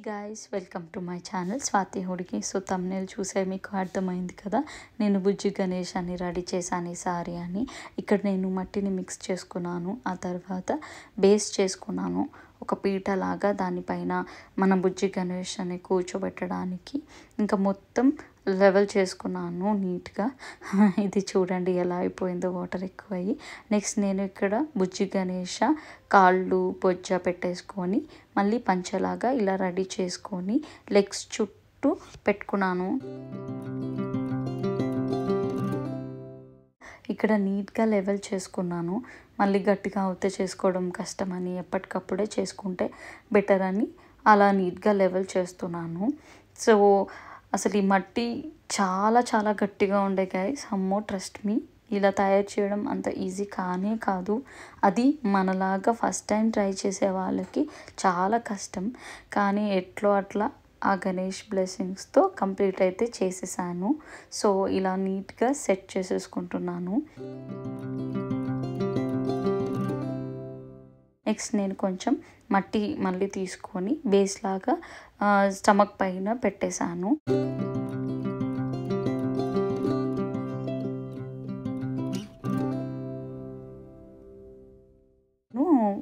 Guys welcome to my channel Swathi హుడికి. So thumbnail చూసే మీకు అర్థమైంది కదా, నేను బుజ్జి గణేష్ అని రెడీ చేశాను ఈ సారీ అని. ఇక్కడ నేను మట్టిని మిక్స్ చేసుకున్నాను, ఆ తర్వాత బేస్ చేసుకున్నాను ఒక పీట లాగా. దానిపైన మన బుజ్జి గణేష్ అని కూర్చోబెట్టడానికి ఇంకా మొత్తం లెవెల్ చేసుకున్నాను నీట్గా. ఇది చూడండి ఎలా అయిపోయిందో వాటర్ ఎక్కువయ్యి. నెక్స్ట్ నేను ఇక్కడ బుజ్జి గణేష కాళ్ళు బొజ్జ పెట్టేసుకొని మళ్ళీ పంచలాగా ఇలా రెడీ చేసుకొని లెగ్స్ చుట్టూ పెట్టుకున్నాను. ఇక్కడ నీట్గా లెవెల్ చేసుకున్నాను. మళ్ళీ గట్టిగా అవుతే చేసుకోవడం కష్టమని ఎప్పటికప్పుడే చేసుకుంటే బెటర్ అని అలా నీట్గా లెవెల్ చేస్తున్నాను. సో అసలు ఈ మట్టి చాలా చాలా గట్టిగా ఉండే గైస్, అమ్మో ట్రస్ట్ మీ. ఇలా తయారు చేయడం అంత ఈజీ కానే కాదు. అది మనలాగా ఫస్ట్ టైం ట్రై చేసే వాళ్ళకి చాలా కష్టం. కానీ ఎట్లో అట్లా ఆ గణేష్ బ్లెస్సింగ్స్తో కంప్లీట్ అయితే చేసేసాను. సో ఇలా నీట్గా సెట్ చేసేసుకుంటున్నాను. నెక్స్ట్ నేను కొంచెం మట్టి మళ్ళీ తీసుకొని బేస్ లాగా స్టమక్ పైన పెట్టేశాను.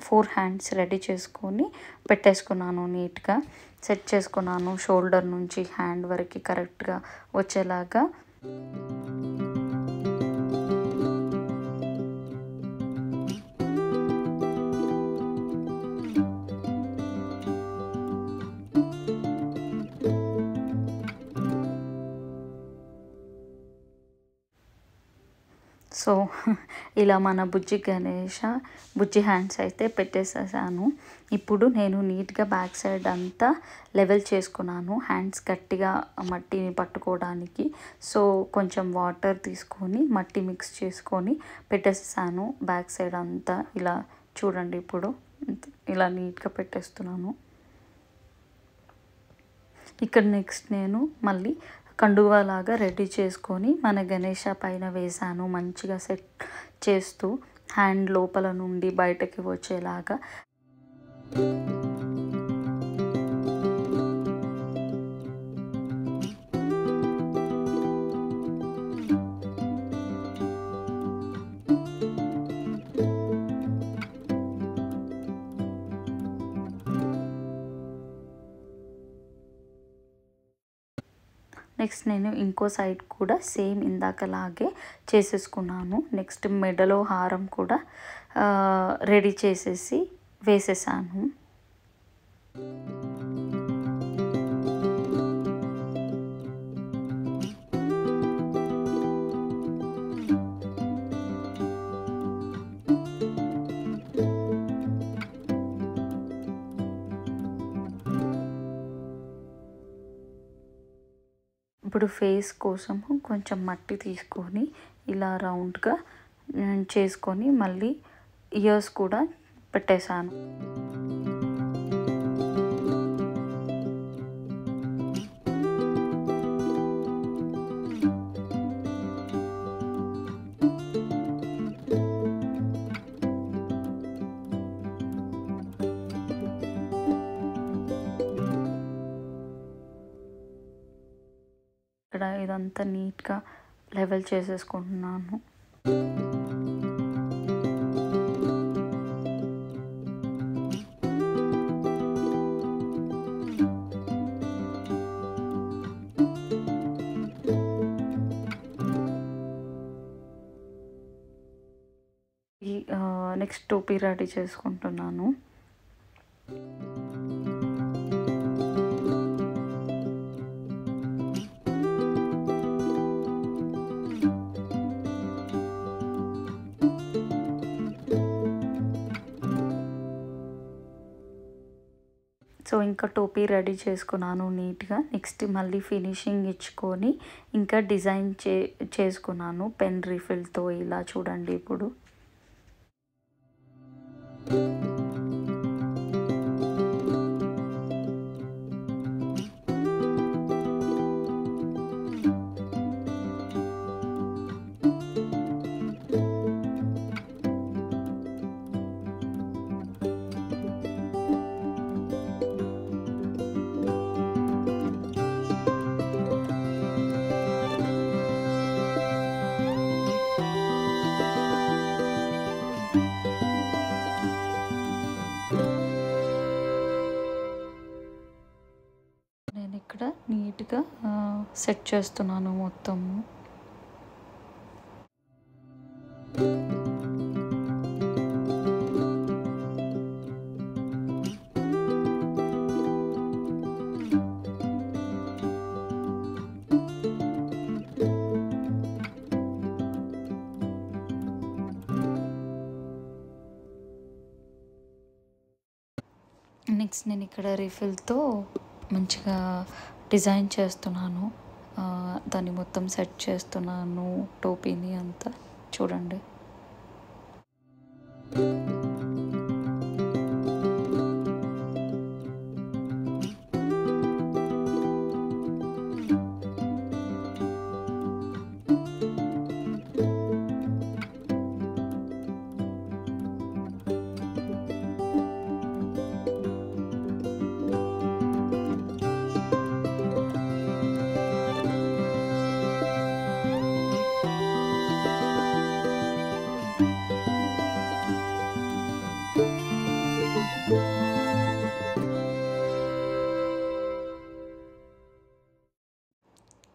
4 హ్యాండ్స్ రెడీ చేసుకొని పెట్టేసుకున్నాను. నీట్గా సెట్ చేసుకున్నాను. షోల్డర్ నుంచి హ్యాండ్ వరకు కరెక్ట్గా వచ్చేలాగా. సో ఇలా మన బుజ్జి గణేష బుజ్జి హ్యాండ్స్ అయితే పెట్టేసేసాను. ఇప్పుడు నేను నీట్గా బ్యాక్ సైడ్ అంతా లెవెల్ చేసుకున్నాను, హ్యాండ్స్ గట్టిగా మట్టిని పట్టుకోవడానికి. సో కొంచెం వాటర్ తీసుకొని మట్టి మిక్స్ చేసుకొని పెట్టేసేసాను బ్యాక్ సైడ్ అంతా. ఇలా చూడండి, ఇప్పుడు ఇలా నీట్గా పెట్టేస్తున్నాను. ఇక్కడ నెక్స్ట్ నేను మళ్ళీ కండువాలాగా రెడీ చేసుకొని మన గణేష పైన వేసాను, మంచిగా సెట్ చేస్తూ హ్యాండ్ లోపల నుండి బయటకి వచ్చేలాగా. నెక్స్ట్ నేను ఇంకో సైడ్ కూడా సేమ్ ఇందాకలాగే చేసేసుకున్నాను. నెక్స్ట్ మెడలో హారం కూడా రెడీ చేసేసి వేసేసాను. ఇప్పుడు ఫేస్ కోసం కొంచెం మట్టి తీసుకొని ఇలా రౌండ్గా చేసుకొని మళ్ళీ ఇయర్స్ కూడా పెట్టేశాను. ఇక్కడ ఇదంతా నీట్గా లెవెల్ చేసేసుకుంటున్నాను. నెక్స్ట్ టోపీ రెడీ చేసుకుంటున్నాను. సో ఇంకా టోపీ రెడీ చేసుకున్నాను నీట్గా. నెక్స్ట్ మళ్ళీ ఫినిషింగ్ ఇచ్చుకొని ఇంకా డిజైన్ చేసుకున్నాను పెన్ రీఫిల్తో. ఇలా చూడండి ఇప్పుడు. నీట్గా సెట్ చేస్తున్నాను మొత్తము. నెక్స్ట్ నేను ఇక్కడ రీఫిల్తో మంచిగా డిజైన్ చేస్తున్నాను. దాన్ని మొత్తం సెట్ చేస్తున్నాను, టోపీని అంతా చూడండి.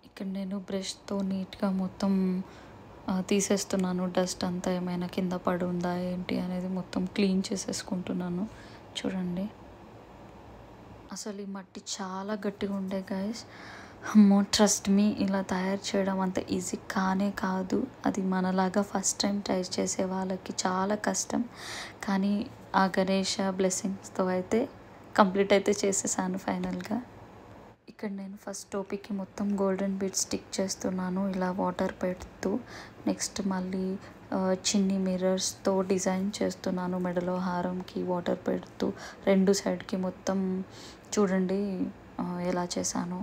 ఇక్కడ నేను బ్రష్తో నీట్గా మొత్తం తీసేస్తున్నాను. డస్ట్ అంతా ఏమైనా కింద పడి ఉందా ఏంటి అనేది మొత్తం క్లీన్ చేసేసుకుంటున్నాను. చూడండి, అసలు ఈ మట్టి చాలా గట్టిగా ఉండే గైస్. అమ్మో, ట్రస్ట్ మీ, ఇలా తయారు చేయడం అంత ఈజీ కానే కాదు. అది మనలాగా ఫస్ట్ టైం ట్రై చేసే వాళ్ళకి చాలా కష్టం. కానీ ఆ గణేష బ్లెస్సింగ్స్తో అయితే కంప్లీట్ అయితే చేసేసాను ఫైనల్గా. ఇక్కడ నేను ఫస్ట్ టోపీకి మొత్తం గోల్డెన్ బీడ్స్ స్టిక్ చేస్తున్నాను ఇలా వాటర్ పెడుతూ. నెక్స్ట్ మళ్ళీ చిన్ని మిర్రర్స్తో డిజైన్ చేస్తున్నాను మెడలో హారంకి వాటర్ పెడుతూ. రెండు సైడ్కి మొత్తం చూడండి ఎలా చేశాను.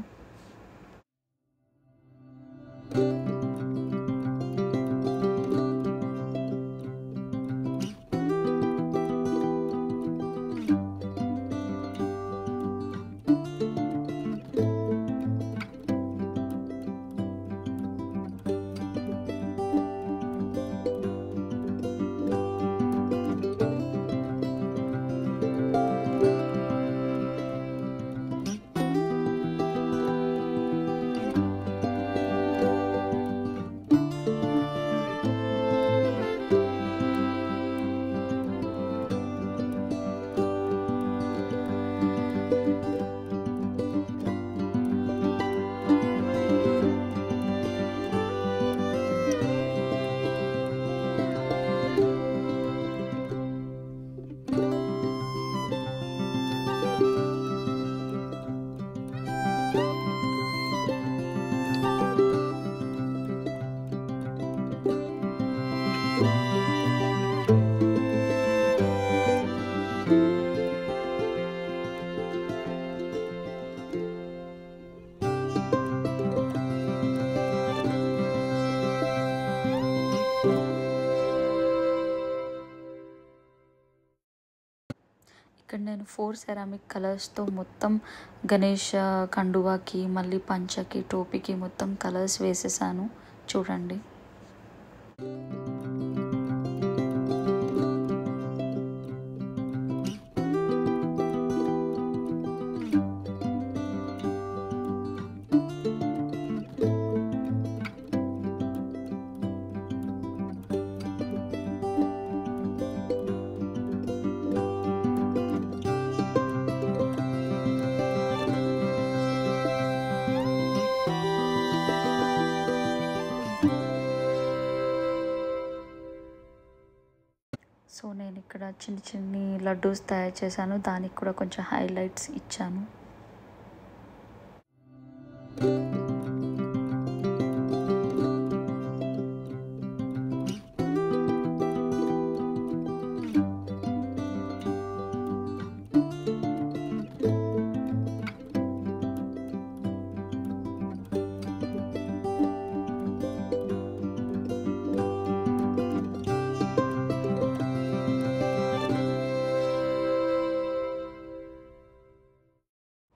ఇక్కడ నేను 4 సెరామిక్ కలర్స్తో మొత్తం గణేష్ కండువాకి, మళ్ళీ పంచకి, టోపీకి మొత్తం కలర్స్ వేసేసాను. చూడండి, సో నేను ఇక్కడ చిన్న చిన్ని లడ్డూస్ తయారు చేశాను. దానికి కూడా కొంచెం హైలైట్స్ ఇచ్చాను.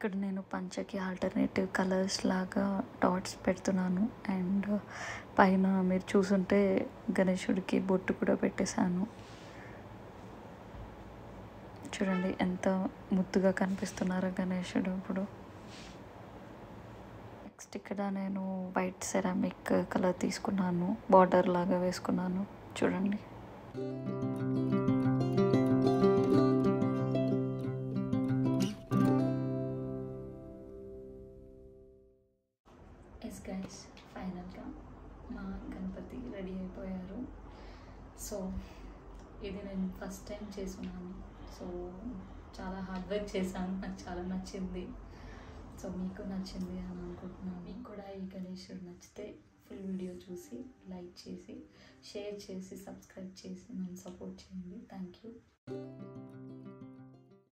ఇక్కడ నేను పంచకి ఆల్టర్నేటివ్ కలర్స్ లాగా డాట్స్ పెడుతున్నాను. అండ్ పైన మీరు చూసుంటే గణేశుడికి బొట్టు కూడా పెట్టేశాను. చూడండి ఎంత ముద్దుగా కనిపిస్తున్నారో గణేశుడు ఇప్పుడు. నెక్స్ట్ ఇక్కడ నేను వైట్ సెరామిక్ కలర్ తీసుకున్నాను, బార్డర్ లాగా వేసుకున్నాను చూడండి. ఎస్ గైస్, ఫైనల్గా మా గణపతి రెడీ అయిపోయారు. సో ఇది నేను ఫస్ట్ టైం చేస్తున్నాను. సో చాలా హార్డ్ వర్క్ చేశాను, నాకు చాలా నచ్చింది. సో మీకు నచ్చింది అని అనుకుంటున్నాను. మీకు కూడా ఈ గణేశుడు నచ్చితే ఫుల్ వీడియో చూసి లైక్ చేసి షేర్ చేసి సబ్స్క్రైబ్ చేసి నన్ను సపోర్ట్ చేయండి. Thank you.